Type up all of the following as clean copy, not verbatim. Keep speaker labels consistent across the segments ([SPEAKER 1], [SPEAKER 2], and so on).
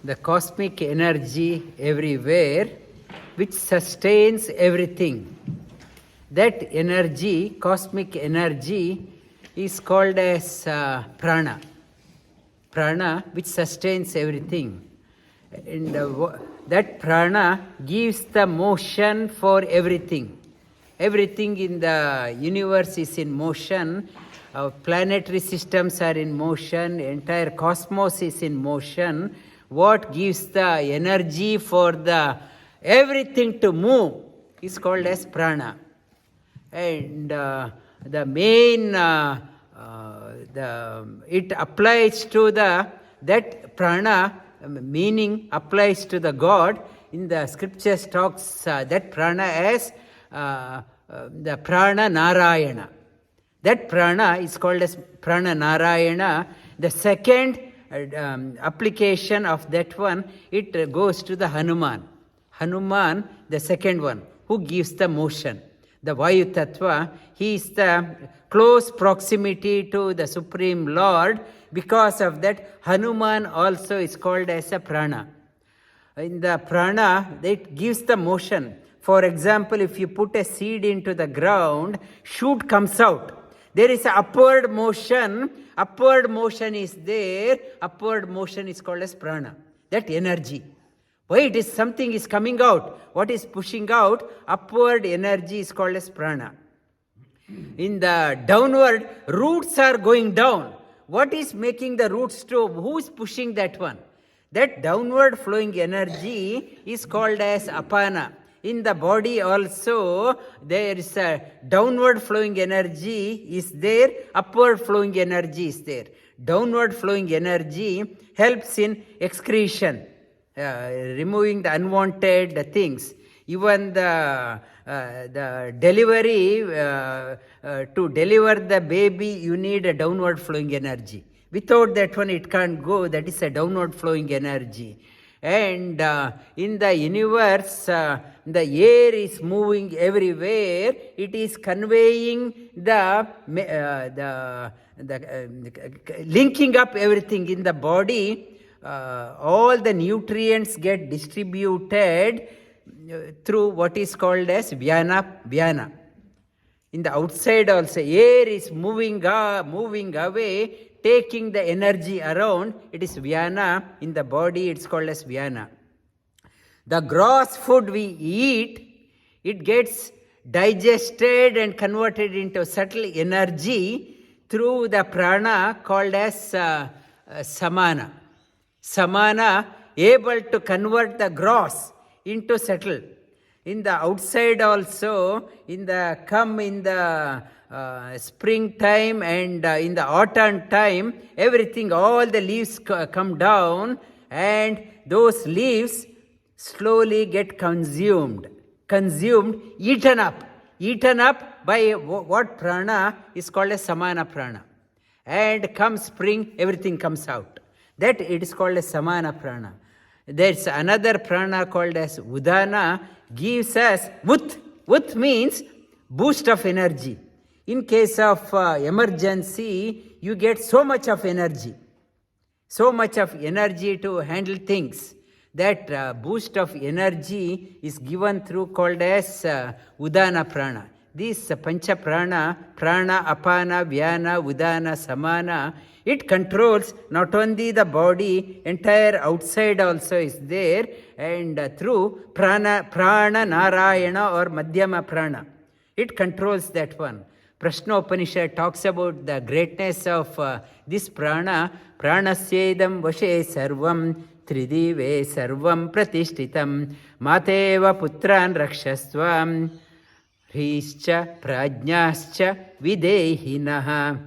[SPEAKER 1] the cosmic energy everywhere which sustains everything. That energy, cosmic energy, is called as prana. Prana, which sustains everything. And that prana gives the motion for everything. Everything in the universe is in motion. Our planetary systems are in motion. Entire cosmos is in motion. What gives the energy for the everything to move is called as prana. And the main, it applies to that prana, meaning applies to the God. In the scriptures talks that prana as the Prana Narayana. That prana is called as Prana Narayana. The second application of that one, it goes to the Hanuman. Hanuman, the second one, who gives the motion. The Vayu Tattva, he is the close proximity to the Supreme Lord. Because of that, Hanuman also is called as a prana. In the prana, it gives the motion. For example, if you put a seed into the ground, shoot comes out. There is an upward motion. Upward motion is there. Upward motion is called as prana. That energy. Why it is something is coming out? What is pushing out? Upward energy is called as prana. In the downward, roots are going down. What is making the roots to? Who is pushing that one? That downward flowing energy is called as apana. In the body also, there is a downward flowing energy is there, upward flowing energy is there. Downward flowing energy helps in excretion, removing the unwanted things. Even the delivery, to deliver the baby, you need a downward flowing energy. Without that one, it can't go. That is a downward flowing energy. And in the universe, the air is moving everywhere. It is conveying the linking up everything in the body. All the nutrients get distributed through what is called as vyana. In the outside also, air is moving away, taking the energy around. It is vyana. In the body, it's called as vyana. The gross food we eat, it gets digested and converted into subtle energy through the prana called as samana. Samana able to convert the gross into subtle. In the outside also, in the springtime and in the autumn time, everything, all the leaves come down, and those leaves slowly get consumed, eaten up by what prana is called as samana prana. And come spring, everything comes out. That it is called as samana prana. There's another prana called as udana, gives us, ut means boost of energy. In case of emergency, you get so much of energy to handle things. That boost of energy is given through called as udana prana. This pancha prana, apana, vyana, udana, samana, it controls not only the body, entire outside also is there, and through Prana Narayana or Madhyama Prana, it controls that one. Prashnopanishad talks about the greatness of this prana. Prāṇasyedaṃ vaśe sarvaṃ, tridive sarvaṃ pratishṭhitam, māteva putrānrakśasva, śrīśca prajñāṃ vidhehi.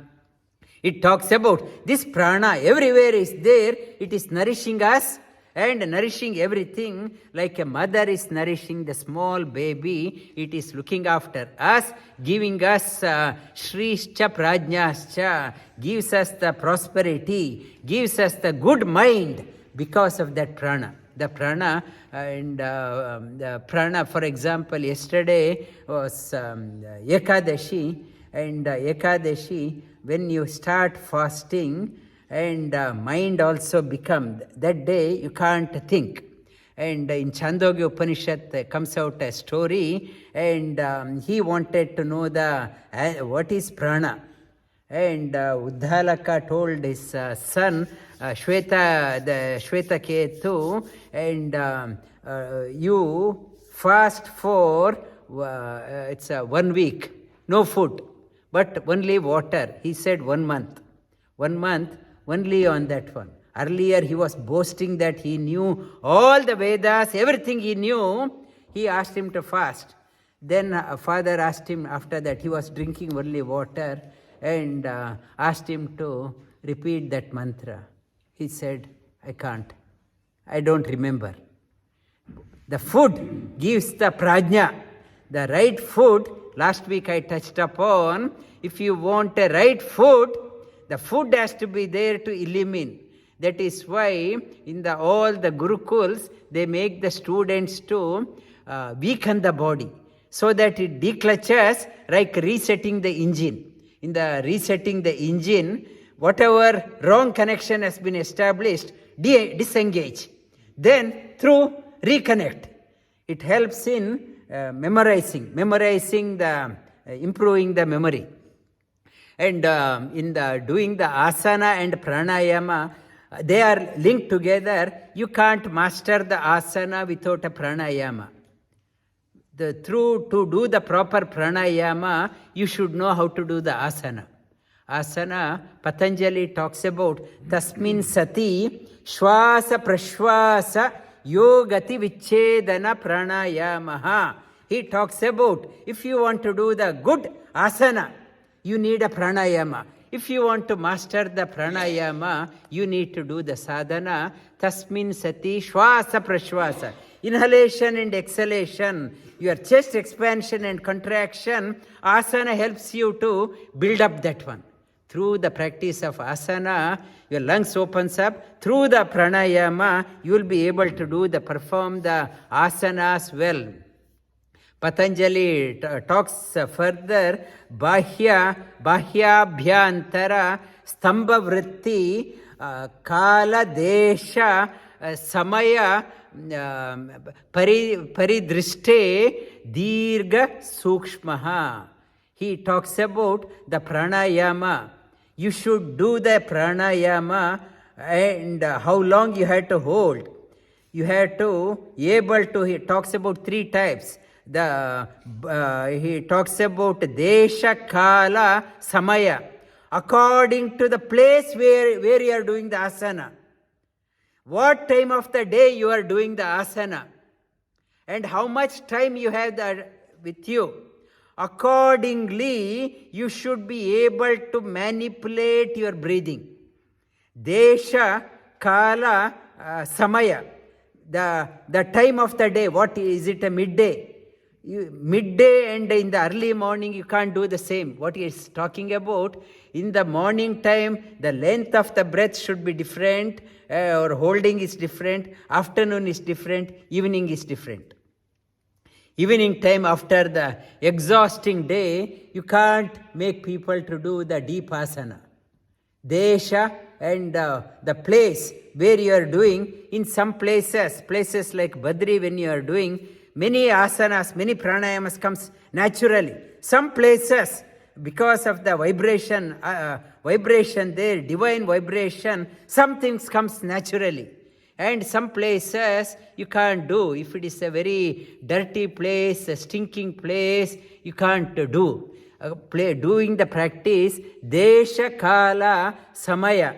[SPEAKER 1] It talks about this prana, everywhere is there. It is nourishing us and nourishing everything. Like a mother is nourishing the small baby, it is looking after us, giving us śrīśca prajñāṃ, gives us the prosperity, gives us the good mind because of that prana. The prana, and the prana, for example, yesterday was Ekadashi, and Ekadashi, when you start fasting, and mind also become. That day you can't think. And in Chandogya Upanishad comes out a story, and he wanted to know what is prana. And Uddalaka told his son, Shvetaketu, and you fast for, it's 1 week, no food, but only water. He said 1 month. 1 month only on that one. Earlier he was boasting that he knew all the Vedas, everything he knew. He asked him to fast. Then father asked him after that, he was drinking only water, and asked him to repeat that mantra. He said, I can't. I don't remember. The food gives the prajñā. The right food, last week I touched upon, if you want a right food, the food has to be there to illumine. That is why in all the gurukuls, they make the students to weaken the body so that it declutches, like resetting the engine. In the resetting the engine, whatever wrong connection has been established, disengage. Then through reconnect. It helps in memorizing the improving the memory. And in the doing the asana and pranayama, they are linked together. You can't master the asana without a pranayama. To do the proper pranayama, you should know how to do the asana. Asana, Patanjali talks about tasmin sati shvasa prashvasa yogati vichedana pranayamaha. He talks about if you want to do the good asana, you need a pranayama. If you want to master the pranayama, you need to do the sadhana. Tasmin sati shvasa prashvasa. Inhalation and exhalation, your chest expansion and contraction, asana helps you to build up that one. Through the practice of asana, your lungs opens up. Through the pranayama, you will be able to perform the asanas well. Patanjali talks further, bahyabhyantara stambha vritti kala desha samaya paridrishte dirgha sukshmaha. He talks about the pranayama. You should do the pranayama, and how long you have to hold. You have to able to, he talks about 3 types. He talks about desha, kala, samaya. According to the place where you are doing the asana. What time of the day you are doing the asana. And how much time you have with you. Accordingly, you should be able to manipulate your breathing. Desha, kala, samaya. The time of the day, what is it, a midday? Midday and in the early morning, you can't do the same. What he is talking about, in the morning time, the length of the breath should be different, or holding is different, afternoon is different, evening is different. Evening time after the exhausting day, you can't make people to do the deep asana. Desha and the place where you are doing, in some places like Badri, when you are doing, many asanas, many pranayamas comes naturally. Some places, because of the vibration there, divine vibration, some things comes naturally. And some places you can't do. If it is a very dirty place, a stinking place, you can't do. Doing the practice, desha, kala, samaya,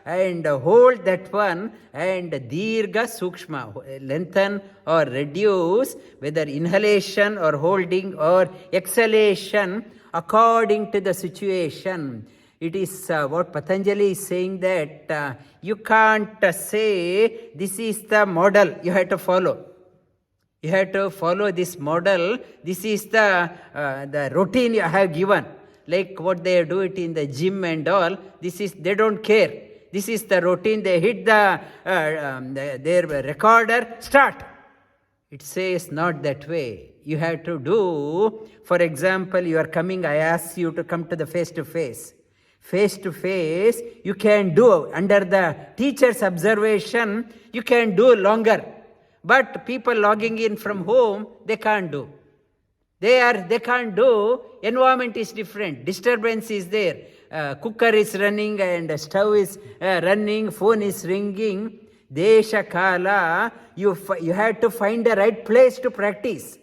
[SPEAKER 1] and hold that one, and dirgha sukshma, lengthen or reduce, whether inhalation or holding or exhalation, according to the situation. It is what Patanjali is saying, that you can't say this is the model you have to follow. You have to follow this model. This is the routine you have given. Like what they do it in the gym and all. They don't care. This is the routine. They hit their recorder, start. It says not that way. You have to do, for example, you are coming, I ask you to come to the face-to-face. face to face, you can do, under the teacher's observation, you can do longer. But people logging in from home, they can't do. They can't do. Environment is different. Disturbance is there. Cooker is running and stove is running, phone is ringing. Desha kala, you have to find the right place to practice.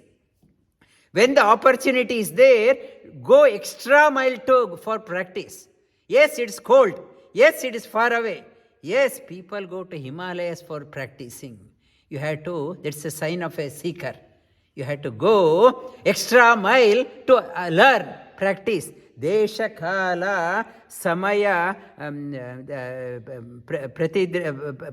[SPEAKER 1] When the opportunity is there, go extra mile for practice. Yes, it's cold. Yes, it is far away. Yes, people go to Himalayas for practicing. You have to, that's a sign of a seeker. You have to go extra mile to learn, practice. Desha kala samaya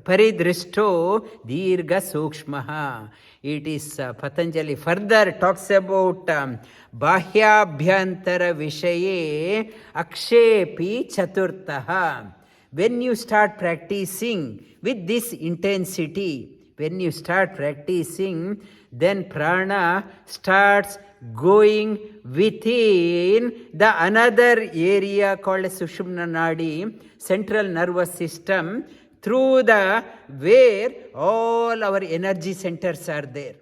[SPEAKER 1] paridrishto dirgha sukshmaha. It is Patanjali further talks about bahyabhyantara vishaye akshepi chaturtaha. When you start practicing with this intensity, when you start practicing, then prana starts going within the another area called Sushumna Nadi, central nervous system, through the where all our energy centers are there.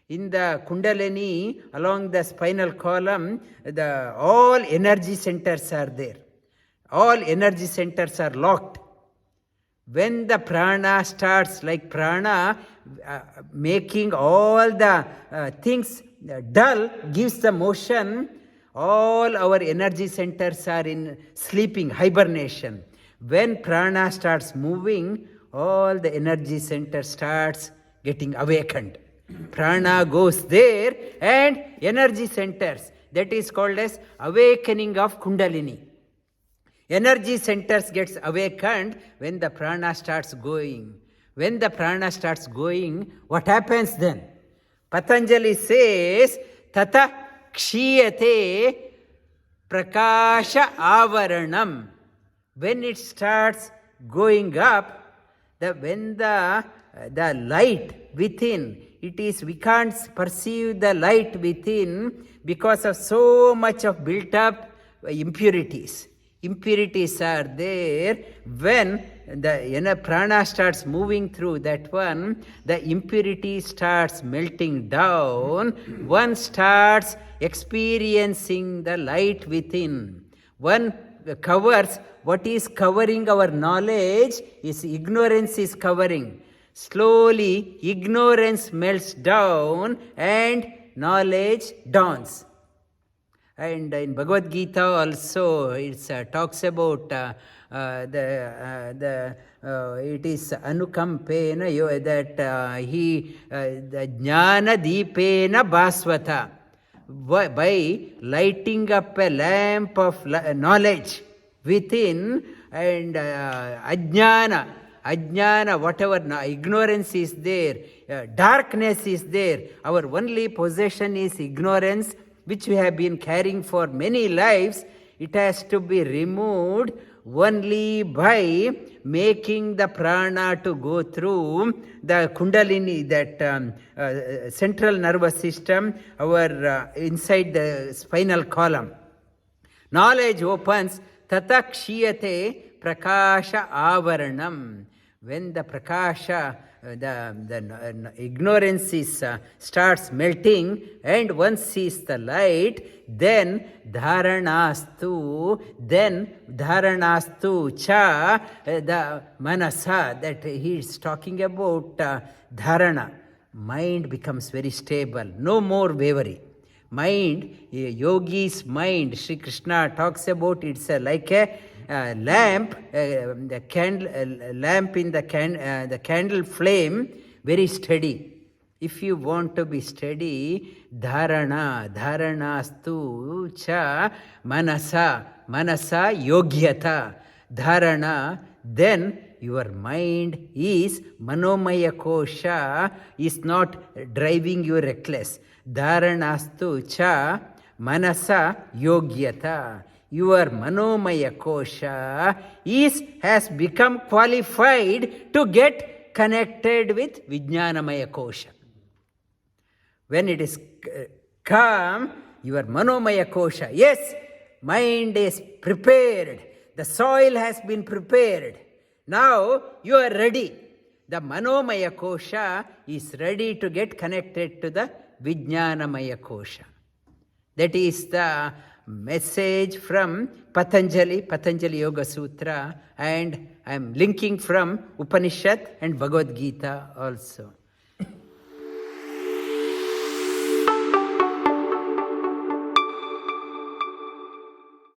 [SPEAKER 1] In the Kundalini, along the spinal column, all energy centers are there. All energy centers are locked. When the prana starts, like prana, making all the things dull, gives the motion, all our energy centers are in sleeping, hibernation. When prana starts moving, all the energy center starts getting awakened. Prana goes there and energy centers, that is called as awakening of Kundalini. Energy centers gets awakened when the prana starts going. When the prana starts going, what happens then? Patanjali says, tata kshiyate prakasha avaranam. When it starts going up, when the light within, it is, we can't perceive the light within because of so much of built up impurities. Impurities are there. When the prana starts moving through that one, the impurity starts melting down. One starts experiencing the light within. One covers, what is covering our knowledge is ignorance is covering. Slowly, ignorance melts down and knowledge dawns. And in Bhagavad Gita also, it talks about it is anukampena, that the jnana deepena bhasvata, by lighting up a lamp of knowledge within, and ajnana, whatever ignorance is there, darkness is there, our only possession is ignorance, which we have been carrying for many lives. It has to be removed only by making the prana to go through the kundalini, that central nervous system, our inside the spinal column. Knowledge opens, tata kshiyate prakasha avaranam. When the prakasha, the ignorance starts melting and one sees the light, then dharanastu cha, the manasa, that he is talking about dharana. Mind becomes very stable, no more wavering. Mind, yogi's mind, Sri Krishna talks about, it's like a lamp, the lamp in the candle flame, very steady. If you want to be steady, dharanastu cha manasa yogyata, dharana, then your mind is manomaya kosha, is not driving you reckless. Dharanastu cha manasa yogyata. Your manomaya kosha has become qualified to get connected with vijnanamaya kosha. When it is calm, your manomaya kosha, yes, mind is prepared. The soil has been prepared. Now you are ready. The Manomaya Kosha is ready to get connected to the Vijnanamaya Kosha. That is the message from Patanjali Yoga Sutra, and I am linking from Upanishad and Bhagavad Gita also.